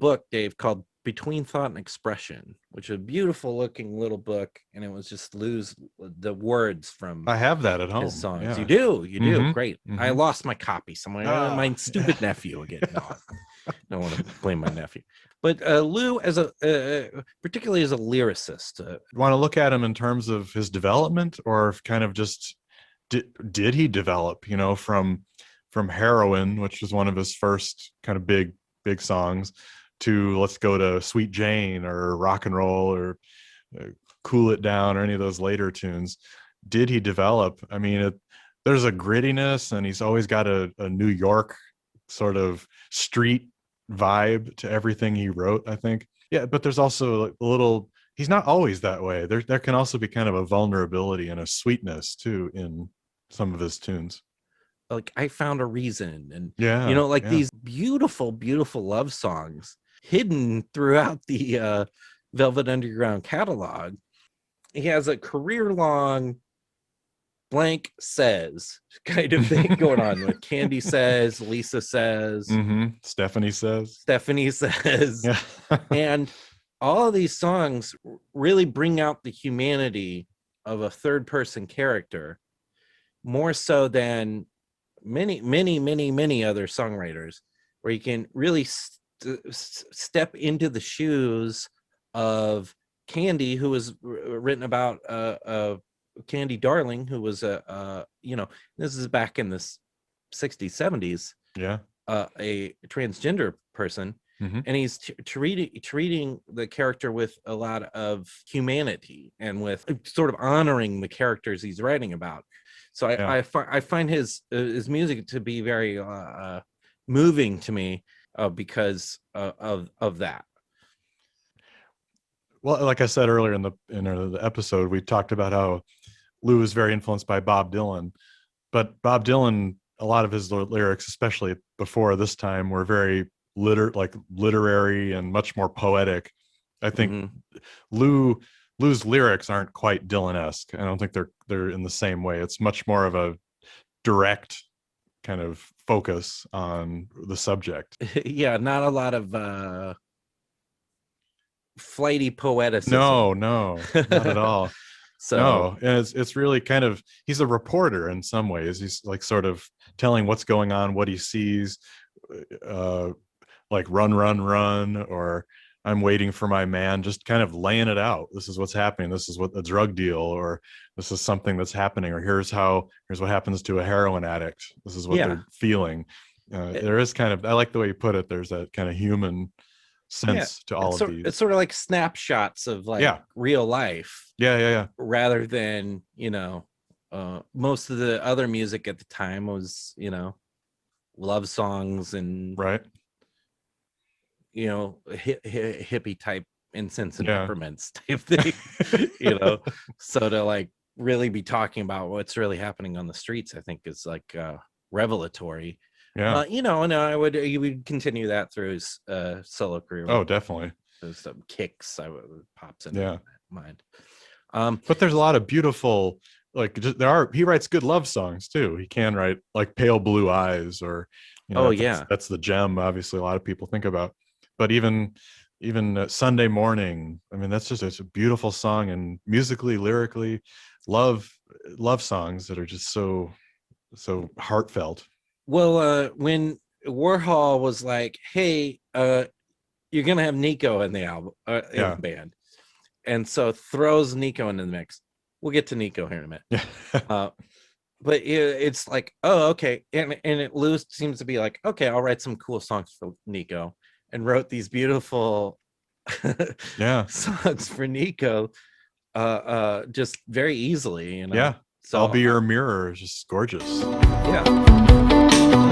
book, Dave, called Between Thought and Expression, which is a beautiful looking little book, and it was just the words from I have that at home. his songs. Yeah. You do. Great. I Mhm. lost my copy somewhere. My stupid nephew again. No, I don't want to blame my nephew. But Lou, as particularly as a lyricist, You want to look at him in terms of his development, or kind of just did he develop? From Heroin, which was one of his first kind of big songs, to let's go to Sweet Jane or Rock and Roll or Cool It Down or any of those later tunes. Did he develop? I mean, there's a grittiness, and he's always got a New York sort of street vibe to everything he wrote, I think. Yeah, but there's also a little, he's not always that way. There can also be kind of a vulnerability and a sweetness too in some of his tunes. Like I Found a Reason, and Yeah. these beautiful love songs hidden throughout the Velvet Underground catalog. He has a career-long blank says kind of thing going on with Candy Says, Lisa Says, Stephanie Says, yeah. And all of these songs really bring out the humanity of a third person character more so than many other songwriters, where you can really step into the shoes of Candy, who was written about Candy Darling, who was this is back in the 60s, 70s, a transgender person, and he's treating the character with a lot of humanity and with sort of honoring the characters he's writing about. So I find his music to be very moving to me because of that. Well, like I said earlier in the episode, we talked about how Lou is very influenced by Bob Dylan, but Bob Dylan, a lot of his lyrics, especially before this time, were very literary and much more poetic. I think Lou's lyrics aren't quite Dylan-esque. I don't think they're in the same way. It's much more of a direct kind of focus on the subject. Yeah, not a lot of flighty poeticism. No, not at all. So no, and it's really kind of, he's a reporter in some ways. He's like sort of telling what's going on, what he sees, like run, or I'm waiting for my man, just kind of laying it out. This is what's happening. This is what a drug deal, or this is something that's happening, or here's what happens to a heroin addict. This is what they're feeling. There is kind of, I like the way you put it, there's that kind of human sense to all of these. It's sort of like snapshots of real life. Yeah. Rather than, most of the other music at the time was, love songs and hippie type incense and peppermints type thing. So to like really be talking about what's really happening on the streets, I think is like revelatory. And you would continue that through his solo career. Oh, definitely. There's some kicks pops in my mind. But there's a lot of beautiful, he writes good love songs too. He can write like Pale Blue Eyes, or that's the gem obviously a lot of people think about. But even Sunday Morning, I mean, it's a beautiful song, and musically, lyrically, love songs that are just so heartfelt. Well, when Warhol was like, hey, you're gonna have Nico in the album, in the band, and so throws Nico into the mix. We'll get to Nico here in a minute. But it's like, oh, okay, and Lou seems to be like, okay, I'll write some cool songs for Nico, and wrote these beautiful songs for Nico, just very easily, So I'll Be Your Mirror is just gorgeous. Yeah.